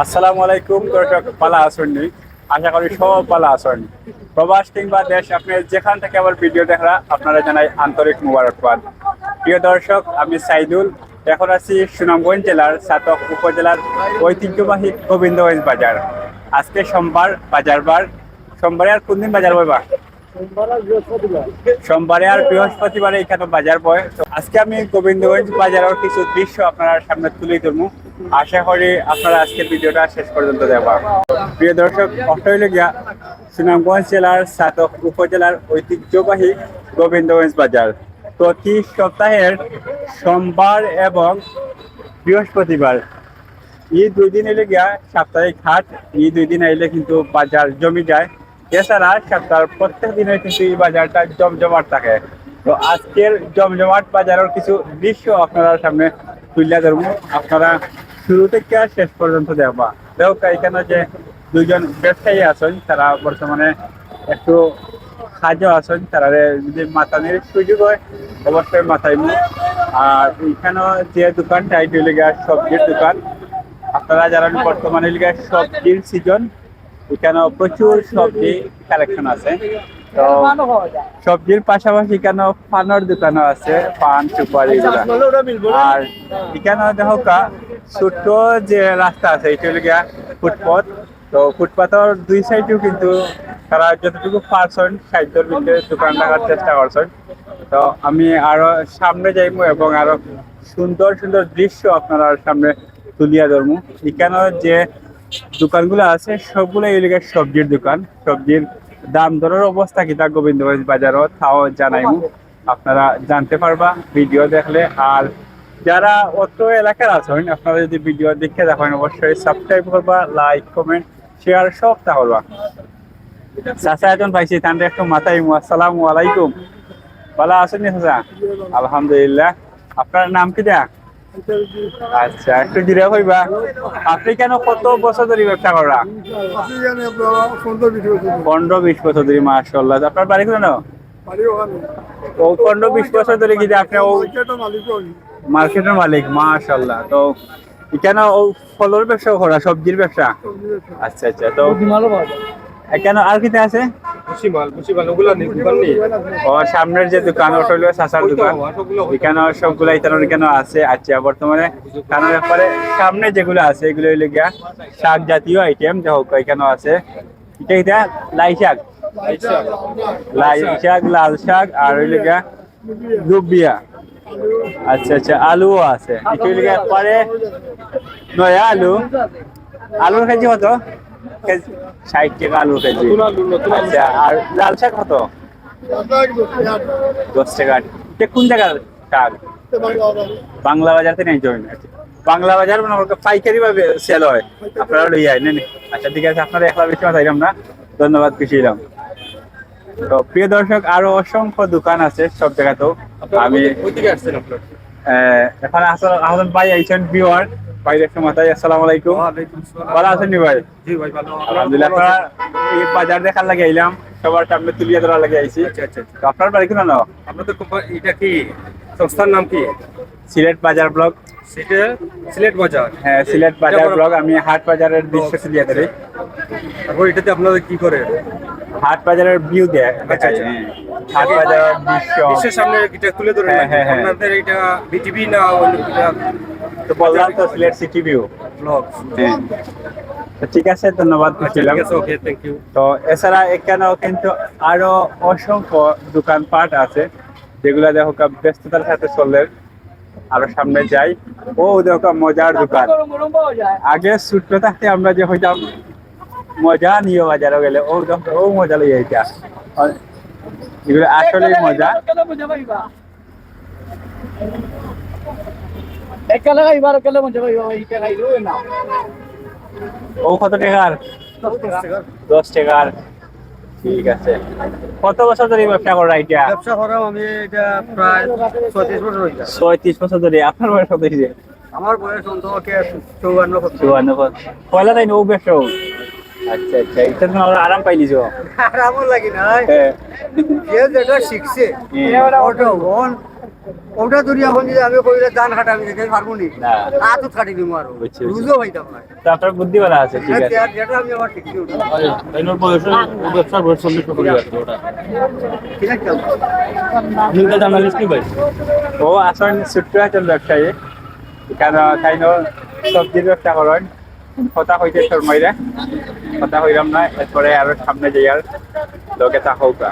আসসালামু আলাইকুম দর্শক, পালা আসেননি, আশা করি সব পালা আসেন। প্রবাস কিংবা দেশ, আপনি যেখান থেকে আমার ভিডিও দেখা আপনারা জানাই আন্তরিক মুবারকবাদ। প্রিয় দর্শক, আমি সাইদুল, এখন আছি সুনামগঞ্জ জেলার ছাতক উপজেলার ঐতিহ্যবাহী গোবিন্দগঞ্জ বাজার। আজকে সোমবার, বাজার বার। সোমবারে আর কোন দিন বাজার বয় বা? সোমবারে আর বৃহস্পতিবারে এখানে বাজার বয়। তো আজকে আমি গোবিন্দগঞ্জ বাজারের কিছু দৃশ্য আপনার সামনে তুলে ধরবো। আশা করি আপনারা আজকের ভিডিওটা শেষ পর্যন্ত দেখবা। প্রিয় দর্শক, অস্ট্রেলিয়া সুনামগঞ্জ জেলার ছাতক উপজেলার ঐতিহ্যবাহী গোবিন্দগঞ্জ বাজার প্রতি সপ্তাহের সোমবার এবং বৃহস্পতিবার এই দুই দিন এলে গিয়া সাপ্তাহিক হাট। এই দুই দিন এলে কিন্তু বাজার জমি যায়। এছাড়া সপ্তাহের প্রত্যেক দিনে কিন্তু এই বাজারটা জমজমাট থাকে। তো আজকের জমজমাট বাজারের কিছু দৃশ্য আপনারা সামনে তুলে ধরবো। আপনারা শুরু থেকে শেষ পর্যন্ত দেখবা। দেখো এখানে যে দুইজন ব্যবসায়ী আছেন, তারা বর্তমানে একটু সাহায্য আছেন। তারা যদি মাথানির সুযোগ হয় অবশ্যই মাথায় মুখ। আর এখানে যে দোকানটা এটি হলে গিয়া সবজির দোকান। আপনারা জানেন বর্তমানে সবজির সিজন, এখানে প্রচুর সবজি কালেকশন আছে। তো সবজির পাশাপাশি এখানে পানের দোকানও আছে, পান সুপারি। আর এখানে দেখো ছোট্ট যে রাস্তা আছে এটা হলো গিয়া ফুটপথ। তো ফুটপাথের দুই সাইডেও কিন্তু তারা যতটুকু পারছেন সাহিত্যের ভিতরে দোকান রাখার চেষ্টা করছেন। তো আমি আরো সামনে যাইবো এবং আরো সুন্দর সুন্দর দৃশ্য আপনারা সামনে তুলিয়া ধরবো। এখানে যে দোকানগুলো আছে সবগুলো এলাকার সবজির দোকান। সবজির দাম দরের অবস্থা কিতা গোবিন্দগঞ্জ বাজারও তাও জানাইমু, আপনারা জানতে পারবা ভিডিও দেখলে। আর যারা অত এলাকার আছেন আপনারা যদি ভিডিও দেখে দেখেন অবশ্যই সাবস্ক্রাইব করবা, লাইক কমেন্ট শেয়ার সব তা করবা। চাচা এখন পাইছি, তাহলে একটু মাথায় আসসালামু আলাইকুম, ভালো আছেন চাচা? আলহামদুলিল্লাহ। আপনার নাম কি দেয়া? আচ্ছা, একটু জিরা হইবা। আপনি কেন কত বছর ধরে ব্যবসা করা? 15-20 বছর ধরে, মাশাআল্লাহ। আপনার বাড়ি কোন? ও 15-20 বছর ধরে কি আপনি ও মার্কেটের মালিক? মাশাআল্লাহ। তো কেন ও ফলের ব্যবসা করা, সবজির ব্যবসা? আচ্ছা আচ্ছা। তো কেন আর কিতে আছে? সামনের যে দোকান ওটা হলো চাচার দোকান, এখানে সবগুলা এখানে আছে। আচ্ছা, বর্তমানে কানের ব্যাপারে সামনে যেগুলো আছে এগুলো হইলে গিয়া শাক জাতীয় আইটেম। দেখো এখানে আছে এটা লাই শাক, লাল শাক, আর হইলে গিয়া লুবিয়া। আচ্ছা আচ্ছা, আলুও আছে। এটা হইলে গিয়া পরে নয়া আলুর কেজি কত? 60 টাকা আলু কেজি। আচ্ছা, আর লাল শাক কত? 10 টাকা। কোন জায়গার শাক? বাংলা বাজার থেকে নিয়ে যাবেন। বাংলা বাজার মানে পাইকারি ভাবে সেল হয়, আপনারা লই আয় নেন। আচ্ছা ঠিক আছে, আপনারা একলা বেশি কথা না, ধন্যবাদ, খুশি হলাম। তো প্রিয় দর্শক, আরো অসংখ্য দোকান আছে সব জায়গাতেও। আমি এখন আসলে ভাই আইছেন বিওয়ার বাইরে মাথায়। আসসালামু আলাইকুম, ভালো আছেন নি ভাই? জি ভাই, ভালো। আলহামদুলিল্লাহ। আপনারা এই বাজার দেখার লাগে আইলাম, সবার সামনে তুলিয়া ধরার লাগে আইছি। আচ্ছা আচ্ছা। তো আপনার বাড়ি কোন? আপনাদের এটা কি সংস্থার নাম কি? সিলেট বাজার ব্লগ। সিলেট বাজার? হ্যাঁ, সিলেট বাজার ব্লগ। আমি হাট বাজারের দৃশ্য তুলিয়া ধরি। তারপর এটাতে আপনাদের কি করে? হাট বাজারের ভিউ দেখাই। হাট বাজারের দৃশ্য বিশ্বের সামনে এটা তুলে ধরে। হ্যাঁ। আপনাদের এটা বিটিভি না অন্য কিটা? তো বললাম তো, সিলেট সিটি ভিউ ব্লগ। হ্যাঁ। ঠিক আছে, ধন্যবাদ, খুশিলাম। ওকে, থ্যাংক ইউ। তো এছাড়া এখানেও কিন্তু আরো অসংখ্য দোকানপাট আছে যেগুলা দেখো ব্যস্ততার সাথে চলে। আরো সামনে যাই, ও দেখো মজার দোকান। আগে ছোট্ট থাকতে আমরা যে হইতাম মজা নিয়ে বাজারে গেলে, ও মজা লইয়া এটা এগুলো আসলে মজা। ও কত টাকার? 10 টাকার। ঠিক আছে। কত বছর ধরে ব্যবসা করা এটা? ব্যবসা করাম আমি এটা প্রায় 36 বছর হইছে। 36 বছর ধরে। আপনার বয়স কত হয়েছে? আমার বয়স অন্তকে 54 বছর। পয়লা তাই ও ব্যবসা। আচ্ছা আচ্ছা, এটা তো আরাম পাইলিছ? আরামও লাগি না। যে যেটা শিখছে ওটা যদি এখন যদি আমি কইলে ধান কাটা আমি দেখে পারবো নি না। আতত কাটি দিব আর বুঝছি, বুঝছি। রুজও হইতাম না তো আপনার বুদ্ধিবেলা আছে, ঠিক আছে। যেটা আমি আমার ঠিক নেই এর বয়স ব্যবসার বয়স 40 বছর হয়ে গেছে ওটা। ঠিক আছে নিউজ জার্নালিস্ট কি ভাই? ও আসলে ছোট্ট একজন ব্যবসায়ী, এখানে খাইনো সবজির ব্যবসা করেন। কথা হইতে শর্মাইরা কথা হইলাম না, এরপরে আরো সামনে যাই আর লোকে তা হোকা।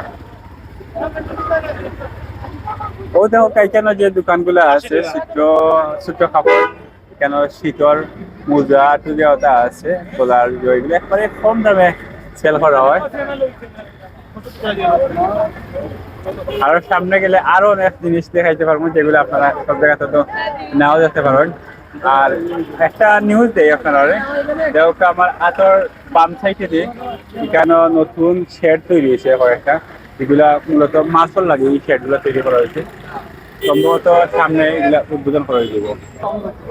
ও দেখো কেন যে দোকানগুলো আছে ছোট্ট ছোট্ট কাপড়, কেন শীতর মোজা টুজা আছে তোলার ওইগুলো একবারে কম দামে সেল করা হয়। আরো সামনে গেলে আরো অনেক জিনিস দেখাইতে পারবো, যেগুলো আপনারা সব জায়গাতে তো নাও যেতে পারেন। আর একটা নিউজ দেয় আপনারা, দেখো আমার আতর বাম সাইডে দিয়ে এখানে নতুন শেড তৈরি হয়েছে কয়েকটা, এগুলা মূলত মাছল লাগে এই শেড গুলো তৈরি করা হয়েছে। সম্ভবত সামনে এগুলা উদ্বোধন করে দিব।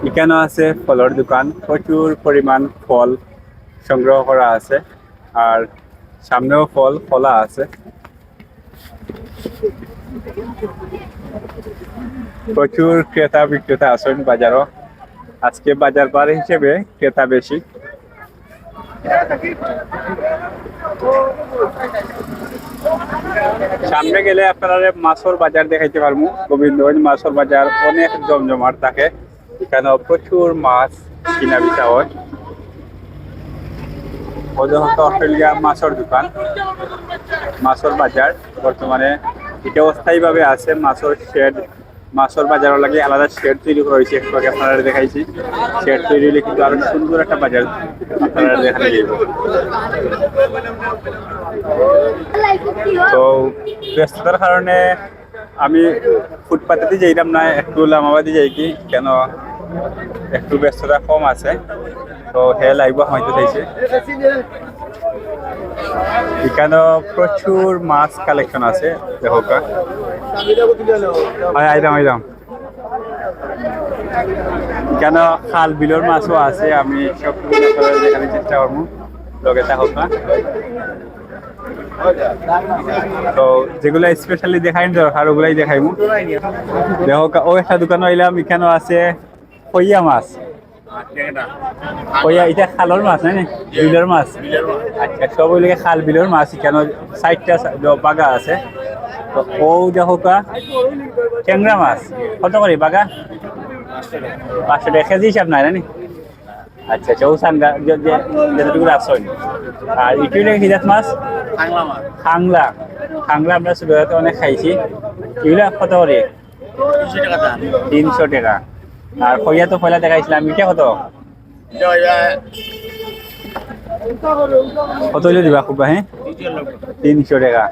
এখানে আছে ফলের দোকান, প্রচুর পরিমাণ ফল সংগ্রহ করা আছে, আর সামনেও ফল ফলা আছে। প্রচুর ক্রেতা বিক্রেতা আছেন বাজারও, আজকে বাজার বার হিসেবে ক্রেতা বেশি। সামনে গেলে আপনারা মাছর বাজার দেখাইতে পারবো। গোবিন্দগঞ্জ মাছর বাজার অনেক জমজমাট থাকে, এখানে প্রচুর মাছ কিনা বেচা হয়। অস্ট্রেলিয়া মাছর দোকান, মাছর বাজার বর্তমানে এটা অস্থায়ীভাবে আছে। মাছর শেড, মাছর বাজার লাগে আলাদা শেড তৈরি করা হয়েছে, একটু আগে আপনারা দেখাইছি। শেড তৈরি হলে কিন্তু আরো সুন্দর একটা বাজার আপনারা দেখাতে যাইব। তো ব্যস্ততার কারণে আমি ফুটপাতে যাইলাম না, একটু লামাবাদি যাই কি কেন একটু ব্যস্ততা কম আছে, তো হে লাইভ হয়তো চাইছে। এখানে প্রচুর মাছ কালেকশন আছে, দেখো আইলাম কেন খাল বিলের মাছও আছে। আমি সব দেখানোর চেষ্টা করবো, লগে হোক না। তো যেগুলো স্পেশালি দেখাই দরকার ওগুলাই দেখাইমু। দেখো ও একটা দোকান আইলাম, এখানে আছে কইয়া মাছ। কইয়া এটা খালর মাছ না বিলের মাছ? আচ্ছা, সব ওই লাগে খাল বিলের মাছ। এখানে 60টা বাগা আছে। তো ও দেখো ট্যাংরা মাছ কত করে বাগা? 500 টাকা কেজি হিসাব নাই না? আচ্ছা আচ্ছা, ও সাঙ্গা যেটুকু আছে। আর ইটুই লাগে হিজাত মাছ, খাংলা। খাংলা আমরা ছোটবেলাতে অনেক খাইছি। এগুলা কত করে? 300 টাকা। আর কইয়া তো পয়লা দেখাইছিলাম, এটা কত? কত হইলে দিবা খুব? হ্যাঁ 300 টাকা,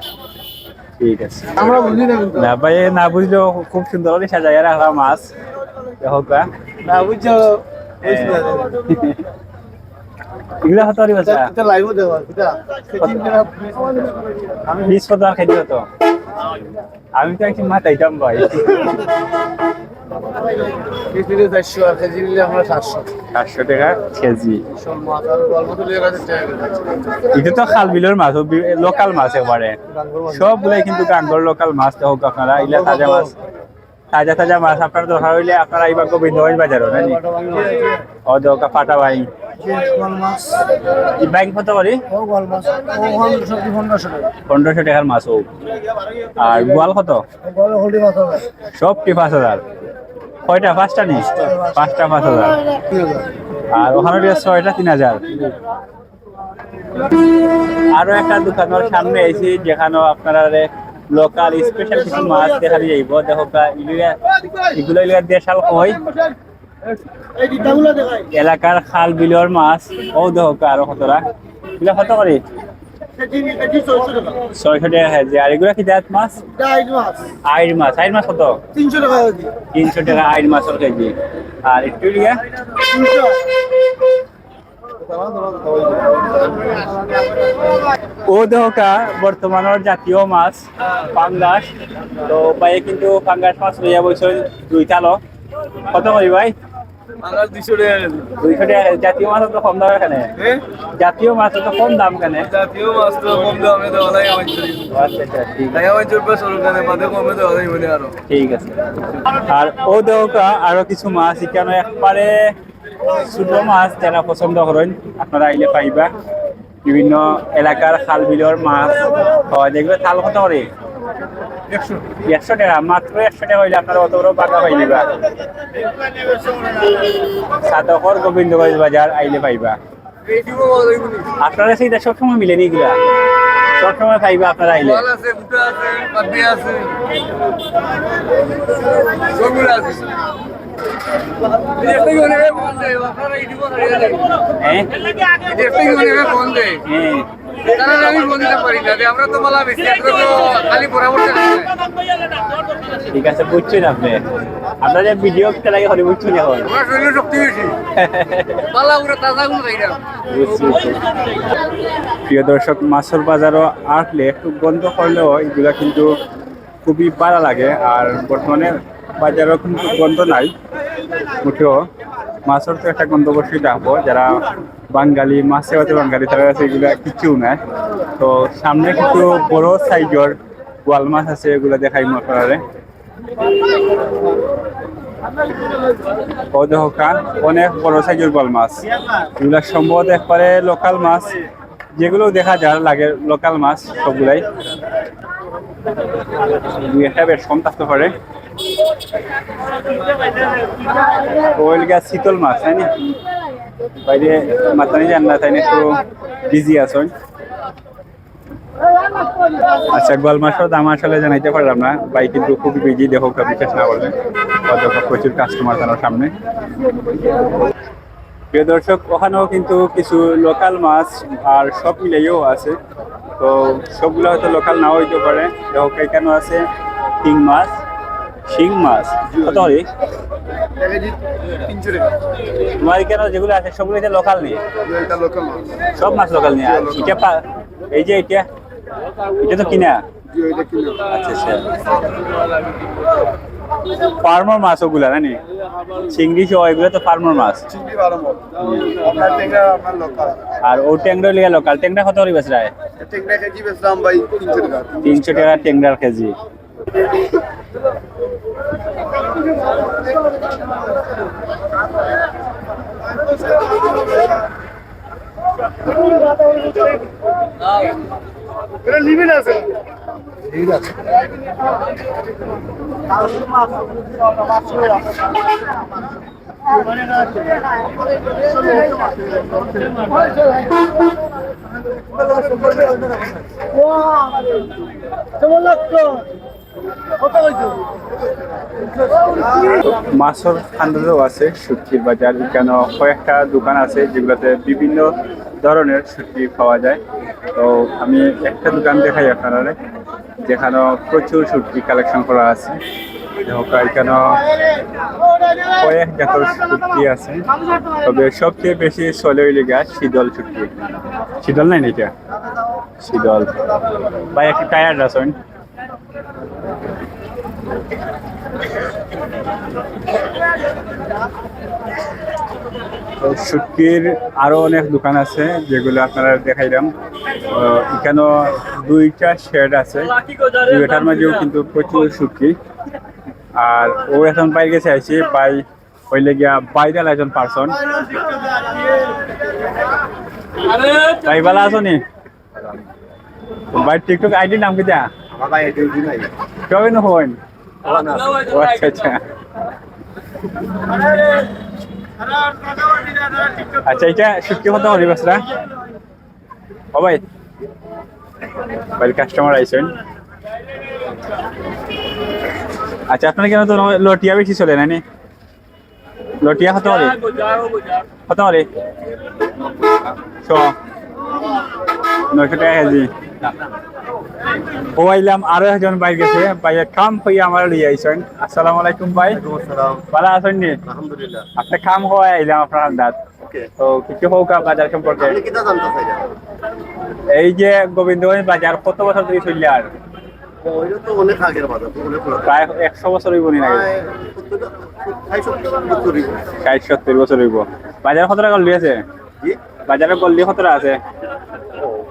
ঠিক আছে। আমরা বুঝি না ভাই, না বুঝলেও খুব সুন্দর করে সাজাইয়া রাখা মাছ। দেখো না বুঝছো এগুলা কত করে বাচ্চা? এটা লাইভও দেওয়া এটা আমি 20 কত আর খাইতে হতো। আমি তো একটু মাথাইতাম ভাই। 20 মিনিট 400 আর কেজি নিলে আমরা 700 টাকা কেজি। সব মাছ আর গল্প তো লেগে যাচ্ছে এটা তো খাল বিলের মাছ, লোকাল মাছ এবারে সবগুলাই কিন্তু গাঙ্গর লোকাল মাছ। হোক আপনারা এগুলা তাজা মাছ, তাজা তাজা মাছ আপনার দরকার হইলে আপনারা এইবার গোবিন্দগঞ্জ বাজারও নাকি ও দরকার পাটা ভাই। মাছ ব্যাংক কত করি? ও গল মাছ ও হল সব 1500 টাকা 1500 টাকার মাছ হোক। আর গোয়াল কত? গল হলদি মাছ হবে সবটি 5000। কয়টা? 5টা নি? 5টা 5000। আর ওখানে 6টা 3000। আরো একটা দোকানের সামনে এসে যেখানে আপনারা লোকাল স্পেশাল কিছু মাছ দেখা যাইব। দেখো এগুলো দেশাল কই এলাকার খাল বিলের মাছ। ও দেখো আরো কতটা, এগুলা কত করে? 600 টাকা কেজি। আর এগুলা কি জাত মাছ? আইর মাছ। আইর মাছ কত? 300 টাকা কেজি 300 টাকা আইর মাছের কেজি। আর একটু লিয়া ও দেখা বর্তমানের জাতীয় মাছ পাঙ্গাস। তো ভাই কিন্তু পাঙ্গাস মাছ লইয়া বলছে 2 তালো। কত করি ভাই? আমরা 200 টাকা কেজি। 200 টাকা জাতীয় মাছ তো কম দাম এখানে জাতীয় মাছ তো কম দাম এখানে জাতীয় মাছ তো কম দামে দেওয়া লাগে আমাদের। আচ্ছা আচ্ছা ঠিক তাই আমার জন্য সরকারের মাঝে কমে দেওয়া যায় মানে আরো। ঠিক আছে আর ও দেখা আরো কিছু মাছ এখানে একবারে ছোট মাছ যারা পছন্দ করেন আপনারা আইলে পাইবা বিভিন্ন এলাকার খাল বিলের মাছ হয় দেখবে থাল কত করে 100 টাকা মাত্র 100 টাকা হইলে আপনারা অত বড় বাগা পাই দিবা সাতকর গোবিন্দগঞ্জ বাজার আইলে পাইবা এইটুকু বড় হইবনি। আপনারা সেইটা সবসময় মিলেনি এগুলা সবসময় পাইবা আপনারা আইলে বল আছে, গুটা আছে, কাটি আছে। সবগুলো আছে। দেখতে গেলে বল দে, আপনারা এইটুকু হারিয়ে দেন। হ্যাঁ দেখতে গেলে বল দে। হ্যাঁ তারা আমি বলতে পারি না যে আমরা তো বলা বেশি আমরা তো খালি বরাবর থাকে। ঠিক আছে বুঝছেন আপনি আপনারা যে ভিডিও করতে লাগে হলে বুঝছেন এখন আমরা শরীরে শক্তি বেশি। পালা উড়ে তাজা গুলো খাই না। বুঝছি, বুঝছি। প্রিয় দর্শক মাছের বাজারও আসলে একটু গন্ধ করলেও এগুলা কিন্তু খুবই ভালো লাগে আর বর্তমানে বাজারও কিন্তু গন্ধ নাই উঠেও মাছের তো একটা গন্ধ বসেই থাকবো যারা বাঙালি মাছে হচ্ছে বাঙালি তারা কাছে এগুলা কিছু নাই তো সামনে কিছু বড় সাইজের গোয়াল মাছ আছে এগুলা দেখাই মশলারে ও দেখা অনেক বড় সাইজের গোয়াল মাছ এগুলা সম্ভবত একবারে লোকাল মাছ যেগুলো দেখা যায় লাগে লোকাল মাছ সবগুলাই দুই একটা বেশ কম থাকতে পারে ওইল গ্যাস শীতল মাছ তাই না বাইরে মাতানি জান না তাই না একটু বিজি আছেন আচ্ছা গোয়াল মাছের দাম আসলে জানাইতে পারলাম না ভাই কিন্তু খুব বিজি দেখো বিশ্বাস না করলে প্রচুর কাস্টমার তার সামনে প্রিয় দর্শক ওখানেও কিন্তু কিছু লোকাল মাছ আর সব মিলেও আছে তো সবগুলো হয়তো লোকাল নাও হইতে পারে দেখো এখানেও আছে শিং মাছ কত হলি তোমার এখানে যেগুলো আছে সবগুলো এটা লোকাল নেই সব মাছ লোকাল নেই আর এটা এই যে এটা তো কিনা আচ্ছা আচ্ছা ফার্মার মাছ ওগুলা নানি চিংড়ি সহ এগুলো তো ফার্মার মাছ আর ও ট্যাংরা লিয়া লোকাল ট্যাংরা কত করে বেচরা 300 টাকা ট্যাংরার কেজি লিমিট আছে। ঠিক আছে। মাছের আন্দাজও আছে শুটকির বাজার এখানে কয়েকটা দোকান আছে যেগুলোতে বিভিন্ন ধরনের শুটকি পাওয়া যায় তো আমি একটা দোকান দেখাই আপনারা যেখানে প্রচুর শুটকি কালেকশন করা আছে এখানে কয়েক জাতের শুটকি আছে তবে সবচেয়ে বেশি চলে হইলে গা শীতল শুটকি শীতল নাই না এটা শীতল ভাই একটু টায়ার্ড আছেন শুটকির আরো অনেক দোকান আছে যেগুলো আপনারা দেখাইলাম এখানে দুইটা শেড আছে দুইটার মাঝেও কিন্তু প্রচুর শুটকি আর ও এখন বাইরে গেছে আইছি বাই হইলে গিয়া বাইরে একজন পার্সন ভাই ভালো আছো নি ভাই টিকটক আইডির নাম কি দা কবে না হন আচ্ছা আচ্ছা আচ্ছা এটা শুটকি কত হরি বাসরা ও ভাই ভাই কাস্টমার আইছেন আচ্ছা আপনার কেন তো লটিয়া বেশি চলে না নি লটিয়া কত হরি 900 টাকা কেজি ও আইলাম আরো একজন ভাই গেছে ভাইয়া কাম হইয়া আমার লিয়ে আইছেন আসসালামু আলাইকুম ভাই ভালো আছেন নি আলহামদুলিল্লাহ। আপনি কাম হওয়া আইলাম আপনার আন্দাজ তো কিছু হোক বাজার সম্পর্কে আপনি কিটা জানতে চাইছেন? এই যে গোবিন্দগঞ্জ বাজার কত বছর ধরে চললে আর ওইটা তো অনেক আগের বাজার, অনেক পুরাতন। প্রায় 100 বছর হইব নি নাকি? প্রায় 70 60-70 বছর হইব। বাজারে কত টাকা গল্লি আছে? জি, বাজারে গল্লি কত টাকা আছে?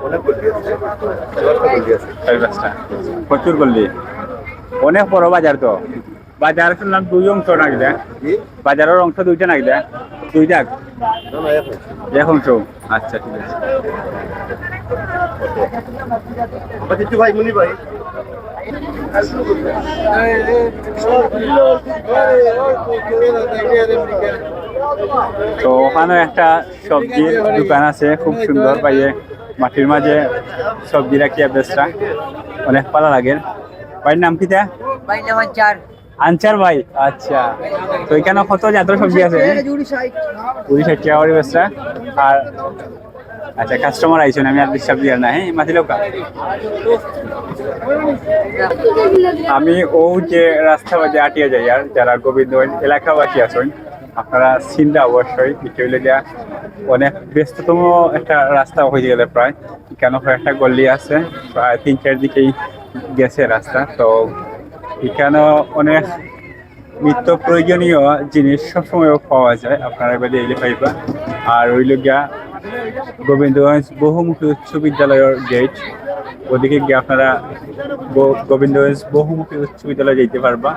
অনেক গল্লি আছে, এবার গল্লি আছে। 4-5টা। প্রচুর গল্লি, অনেক বড় বাজার তো। বাজার শুনলাম 2 অংশ নাকি দেয়? জি, বাজারের অংশ 2টা নাকি দেয়? 2টা? না না এখন 1 অংশ। আচ্ছা ঠিক আছে। আমার কিছু ভাই মুনি ভাই তো ওখানে একটা সবজির দোকান আছে, খুব সুন্দর পাইয়ে মাটির মাঝে সবজি রাখিয়া বেচরা, অনেক ভালো লাগে। ভাইয়ের নাম কি তা? ভাই নাম্বার 4 আনসার ভাই। আচ্ছা, তো এখানে কত জাতের সবজি আছে? 20-60 টাকা করে বেচরা। আর আচ্ছা, কাস্টমার আইছেন, আমি আর ডিস্টার্ব দিয়ার না, হ্যাঁ মাতি লোক। আমি ও যে রাস্তা বাজে আটিয়া যাই, আর যারা গোবিন্দগঞ্জ এলাকাবাসী আছেন আপনারা চিন্তা অবশ্যই হইলে গিয়া অনেক ব্যস্ততম একটা রাস্তা হয়ে গেলে প্রায়। কেন একটা গল্লি আছে, প্রায় 3-4 দিকেই গেছে রাস্তা। তো এখানে অনেক নিত্য প্রয়োজনীয় জিনিস সবসময় পাওয়া যায়, আপনারা এবারে এলে পাইবা। আর হইল গিয়া গোবিন্দগঞ্জ বহুমুখী উচ্চ বিদ্যালয়ের গেট, ওদিকে গিয়ে আপনারা গোবিন্দগঞ্জ বহুমুখী উচ্চ বিদ্যালয়ে যেতে পারবা।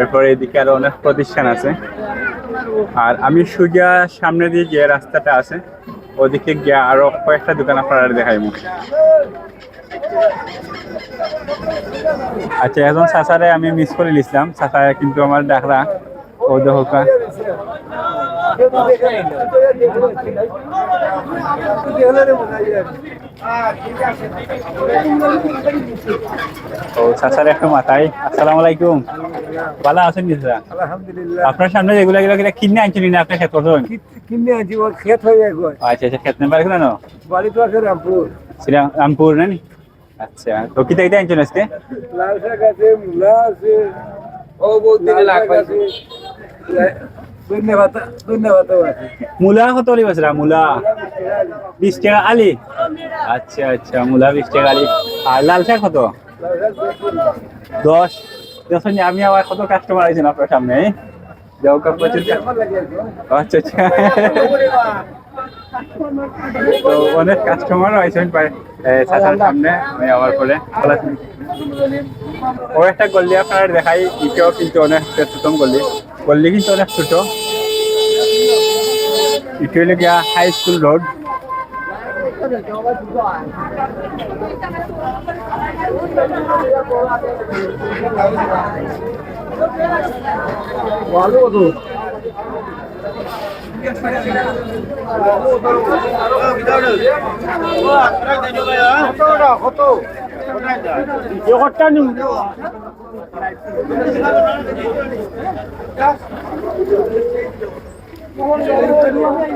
এরপরে এদিকে আরো অনেক প্রতিষ্ঠান আছে। আর আমি সোজা সামনে দিয়ে যে রাস্তাটা আছে ওদিকে গিয়ে আরো কয়েকটা দোকান আপনারা দেখাইব। আচ্ছা, এখন চাচারে আমি মিস করে নিছিলাম, চাচা কিন্তু আমার ডাকরা ও দেখা। ও চাচার একটু মাথায়। আসসালামু আলাইকুম, ভালো আছেন নি চাচা? আলহামদুলিল্লাহ। আপনার সামনে যেগুলা কিনে আনছেন না আপনি ক্ষেত করছেন? কিনে আছি, ও ক্ষেত হয়ে যায় গো। আচ্ছা আচ্ছা, ক্ষেত নেবার কেন? বাড়ি তো আছে রামপুর। রামপুর না? আচ্ছা, তো কিতা কিতা আনছেন আজকে? লাল শাক আছে, মূলা আছে, ও বহুত দিনে লাগবে। ধন্যবাদ ধন্যবাদ আছে। মূলা কত করে বেচরা? মূলা 20 টাকা আলি। আচ্ছা আচ্ছা, মূলা 20 টাকা আলি। আর লাল শাক কত? 10। দেখুন আমি আবার কত কাস্টমার আইছেন আপনার সামনে। যাও কাপ প্রচুর। আচ্ছা আচ্ছা, তো অনেক কাস্টমার আইছেন প্রায় চাচার সামনে। আমি আবার পরে ও একটা গল্লি আপনার দেখাই, এটাও কিন্তু অনেক ব্যস্ততম গল্লি। গল্লি কিন্তু অনেক ছোট। এটা হলো গিয়া হাই স্কুল রোড।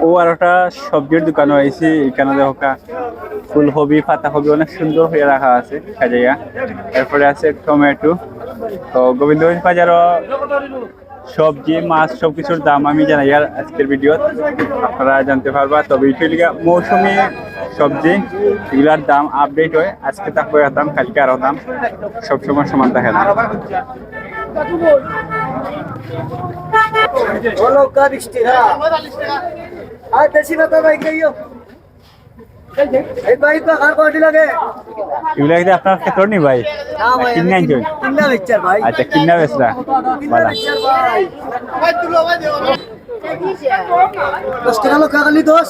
ও আর একটা সবজির দোকান হয়েছে, এখানে দেখা ফুলকপি পাতাকপি অনেক সুন্দর হয়ে রাখা আছে সাজাইয়া। এরপরে আছে টমেটো। তো গোবিন্দগঞ্জ বাজারও সবজি মাছ সবকিছুর দাম আমি জানাই আর আজকের ভিডিও আপনারা জানতে পারবা। তবে এটা মৌসুমি সবজি, এগুলার দাম আপডেট হয়, আজকে থাকবে দাম, কালকে আরো দাম, সবসময় সমান থাকে না। এগুলা কি আপনার ক্ষেত্র নি ভাই? কিনে আনছেন? আচ্ছা, কিনা বেচরা। ভালো। 10 টাকা লোক খালি 10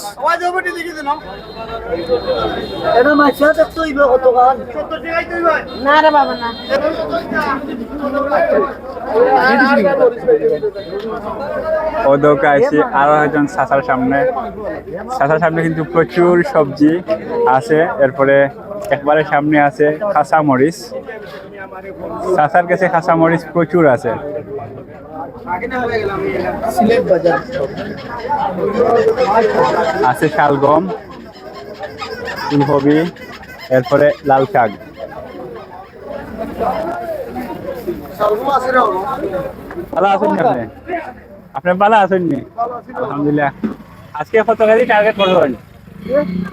এটা মাইছা দেখতো ইবে কত গান 70 টাকাই তুই ভাই না রে বাবা না। ও দোকা আছে আরো একজন চাচার সামনে। চাচার সামনে কিন্তু প্রচুর সবজি আছে। এরপরে একবারে সামনে আছে কাঁচা মরিচ। চাচার কাছে কাঁচা মরিচ প্রচুর আছে। আছে শালগম, ফুলকপি, এরপরে লাল শাক। ভালো আছেন নি আপনি? আপনি ভালো আছেন নি? আলহামদুলিল্লাহ। আজকে কত কেজি টার্গেট করবেন?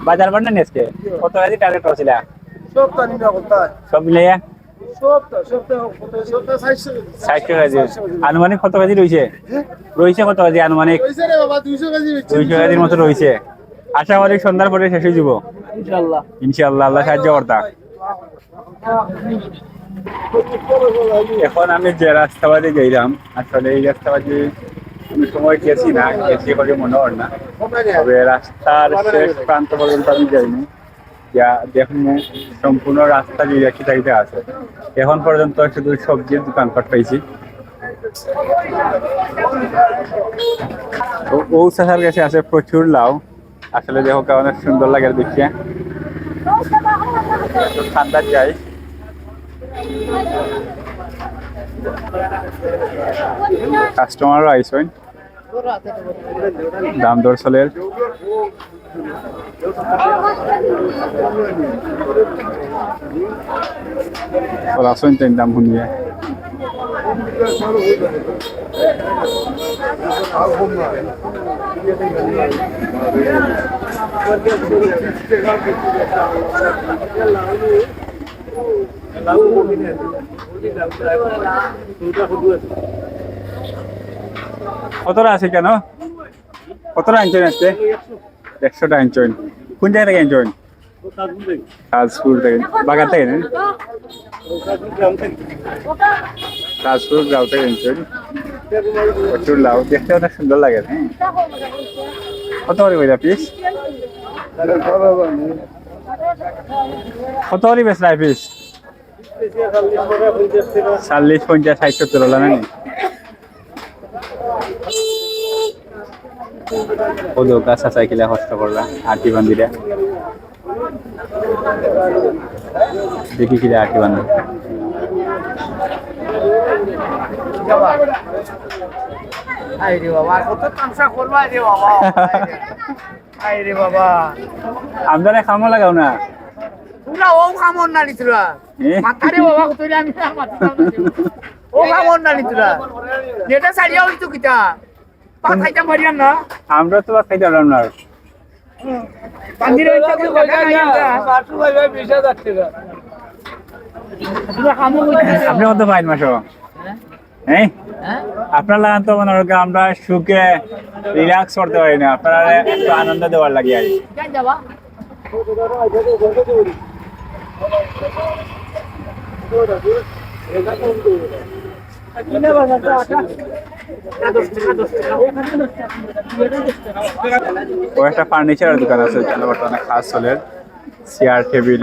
বাজার বান্না আজকে কত কেজি টার্গেট করছিল? সব জানি না কোথায়। সব মিলিয়ে 60 কেজি আনুমানিক কত কেজি রয়েছে কত কেজি আনুমানিক 200 কেজির মতো রয়েছে আশা করি সন্ধ্যার পরে শেষ হয়ে যাব ইনশাআল্লাহ আল্লাহ সাহায্য করতা এখন আমি যে রাস্তাবাদে গেলাম আসলে এই রাস্তাবাদে আমি সময় গেছি না গেছি করে মনে হয় না তবে রাস্তার শেষ প্রান্ত পর্যন্ত আমি যাইনি যা দেখুন সম্পূর্ণ রাস্তা দিয়ে খিতাইতে আছে এখন পর্যন্ত শুধু সবজির দোকানপাট পাইছি ও চাষার কাছে আছে প্রচুর লাউ আসলে দেখো অনেক সুন্দর লাগে দেখতে ঠান্ডা যাই কাস্টমারও আইসেন দাম দর চলের আসেন তাই দাম শুনিয়ে কতটা আছে কেন কতটা আনছেন আজকে 100টা আনছেন কোন জায়গা থেকে আনছেন তাজপুর থেকে বাগান থেকে না তাজপুর গাঁও থেকে আনছেন প্রচুর লাউ দেখতে অনেক সুন্দর লাগে হ্যাঁ কত করে কইলা পিস কত করে বেশ নাই পিস 40 50 60 70 হলো না ওদের কাছে সাইকেলে কষ্ট করলাম আটি বান্দিরা দেখি কিরা আটি বান্ধব আমদারে খামো লাগাও না তোমরা ও খামন না নিতরা মাথারে বাবা কইরা আমি ও খামন না নিতরা যেটা সারিয়া হইতো কিটা পা খাইতা পারিয়াম না আমরা তো খাইতে পারলাম না পান্দির হইতো কি বাগা খাইতা বাটু ভাই 20000 টাকা তোমরা খামো কইতা আপনি কত পাইন মাসো হ্যাঁ আপনার লাগান তো মনে হয় আমরা সুখে রিল্যাক্স করতে পারি না আপনারা একটু আনন্দ দেওয়ার লাগে আর যাই যাবা ও একটা ফার্নিচারের দোকান আছে এখানে বর্তমানে খাস চলের চেয়ার টেবিল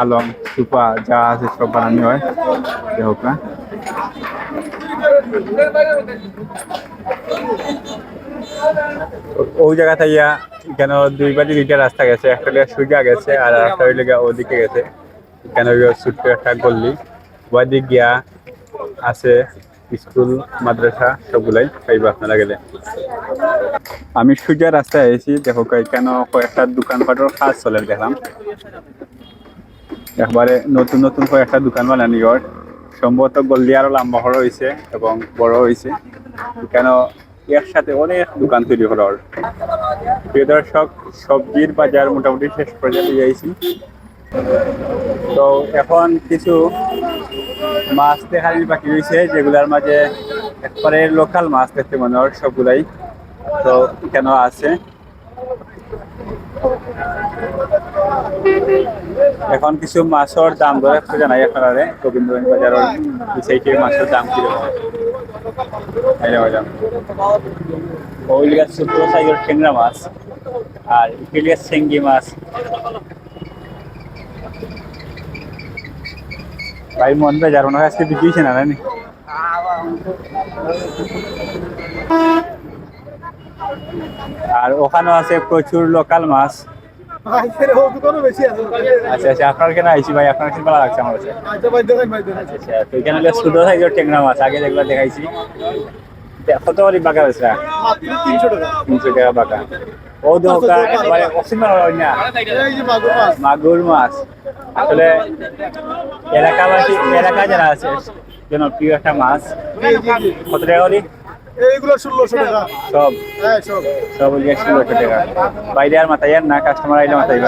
আলম সুপা যা আছে সব বানানো হয় হোক না ওই জায়গা থেকে এখানে দুই বাড়ি দুইটা রাস্তা গেছে একটা সুজা গেছে আর একটা হইলে ওদিকে গেছে এখানে ছোট্ট একটা গল্লি ওদিক গিয়া আছে স্কুল মাদ্রাসা সবগুলাই পাইবা আপনারা গেলে আমি সুজা রাস্তায় এসেছি দেখো কেন কয়েকটা দোকানপাটের কাজ চলে দেখলাম একবারে নতুন নতুন কয়েকটা দোকান বানানি ঘর সম্ভবত গল্লি আরো লম্বা বড় হয়েছে এবং বড় হয়েছে কেন এর সাথে অনেক দোকান তৈরি হওয়ার প্রিয় দর্শক সবজির বাজার মোটামুটি শেষ পর্যায়ে যাইছি তো এখন কিছু মাছ দেখার বাকি রয়েছে যেগুলার মাঝে একবারে লোকাল মাছ দেখতে মনে হয় সবগুলাই তো কেন আছে এখন কিছু মাছের দাম ধরে একটু জানাই আপনারা গোবিন্দগঞ্জ বাজারের বিষয়টি মাছের দাম কিরকম ওই ছোট সাইজের ট্যাংরা মাছ আর ইলিয়াস চেঙ্গি মাছ ভাই মন বেজার মনে হয় আজকে বিক্রিছে না নানি আর ওখানেও আছে প্রচুর লোকাল মাছ আচ্ছা আচ্ছা আপনার কেন আইছি ভাই আপনার কি ভালো লাগছে আমার কাছে আচ্ছা তো এখানে ছোট সাইজের ট্যাংরা মাছ আগে যেগুলো দেখাইছি কত করে বাঁকা বেচরা 300 টাকা বাঁকা ও দোকা একবারে অসীমা হয় না মাগুর মাছ আসলে এলাকাবাসী এলাকা যারা আছে জনপ্রিয় একটা মাছ কত টাকা করে এইগুলো 1600 টাকা সব সব সব 1600 টাকা বাইরে আর মাথায় আর না কাস্টমার আইলে মাথায়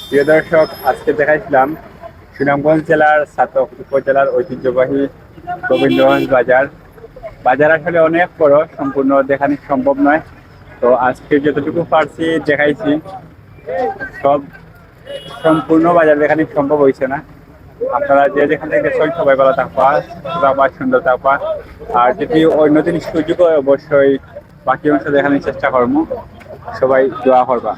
প্রিয় দর্শক, আজকে দেখাইছিলাম সুনামগঞ্জ জেলার ছাতক উপজেলার ঐতিহ্যবাহী গোবিন্দগঞ্জ বাজার। বাজার আসলে অনেক বড়, সম্পূর্ণ দেখানো সম্ভব নয়। তো আজকে যতটুকু পারছি দেখাইছি, সব সম্পূর্ণ বাজার দেখানো সম্ভব হয়েছে না। আপনারা যে যেখান থেকে দেখছেন সবাই ভালো থাকবা, সবাই সুন্দর থাকবা। আর যদি অন্যদিন সুযোগ হয় অবশ্যই বাকি অংশ দেখানোর চেষ্টা করবো। সবাই দোয়া করবা।